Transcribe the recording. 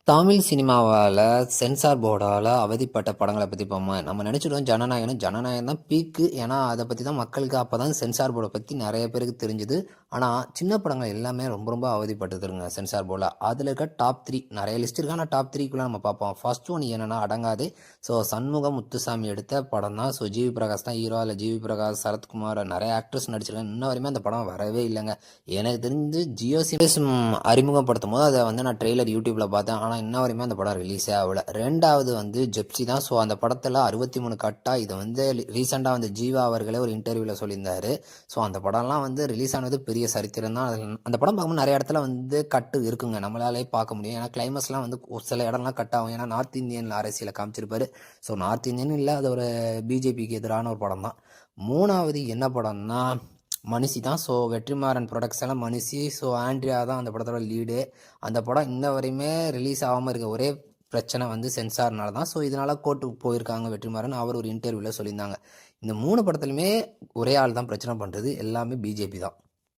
Tamil சினிமாவால் sensor portal அவதிப்பட்ட படங்களை பற்றி பார்ப்போம். நம்ம நினச்சிடுவோம் ஜனநாயகம் தான் பீக்கு. ஏன்னா அதை பற்றி தான் மக்களுக்கு அப்போ தான் சென்சார் போர்டை பற்றி நிறைய பேருக்கு தெரிஞ்சுது. ஆனால் சின்ன படங்கள் எல்லாமே ரொம்ப ரொம்ப அவதிப்பட்டுருங்க சென்சார் போர்டில். அதில் இருக்க டாப் 3 நிறைய லிஸ்ட் இருக்கு. ஆனால் டாப் 3க்குள்ளே நம்ம பார்ப்போம். ஃபர்ஸ்ட் ஒன் என்னென்னா அடங்காதே. ஸோ சண்முகம் முத்துசாமி எடுத்த படம் தான். ஸோ ஜிவி பிரகாஷ் தான் ஹீரோ. அதில் ஜிவி பிரகாஷ், சரத்குமார் நிறைய ஆக்டர்ஸ் நடிச்சிருக்காங்க. இன்ன வரையுமே அந்த படம் வரவே இல்லைங்க. எனக்கு தெரிஞ்சு ஜியோ சினிமா அறிமுகப்படுத்தும் போது அதை நான் ட்ரெய்லர் யூடியூப்பில் பார்த்தேன். ஆனால் இன்ன வரையுமே அந்த படம் ரிலீஸே ஆகல. ரெண்டாவது ஜெப்சி தான். ஸோ அந்த படத்தில் 63 கட்டாக இது ரீசெண்டாக ஜீவா அவர்களே ஒரு இன்டர்வியூவில் சொல்லியிருந்தாரு. ஸோ அந்த படம்லாம் ரிலீஸ் ஆனது பெரிய சரித்திரம் தான். அந்த படம் பார்க்கும்போது நிறைய இடத்துல கட்டு இருக்குங்க, நம்மளாலே பார்க்க முடியும். ஏன்னா கிளைமேக்ஸ்லாம் சில இடம்லாம் கட் ஆகும். ஏன்னா நார்த் இந்தியன் அரசியலை காமிச்சிருப்பாரு. ஸோ நார்த் இந்தியன் இல்லை, அது ஒரு பிஜேபிக்கு எதிரான ஒரு படம் தான். மூணாவது என்ன படம்னா மனுஷி தான். ஸோ வெற்றிமாறன் ப்ரொடக்ஷனில் மனுஷி. ஸோ ஆண்ட்ரியா தான் அந்த படத்தோட லீடு. அந்த படம் இன்ன வரையுமே ரிலீஸ் ஆகாமல் இருக்க ஒரே பிரச்சனை சென்சார்னால தான். ஸோ இதனால் கோர்ட்டுக்கு போயிருக்காங்க வெற்றிமாறன். அவர் ஒரு இன்டர்வியூவில் சொல்லியிருந்தாங்க. இந்த 3 படத்துலையுமே ஒரே ஆள் தான் பிரச்சனை பண்ணுறது, எல்லாமே பிஜேபி தான்.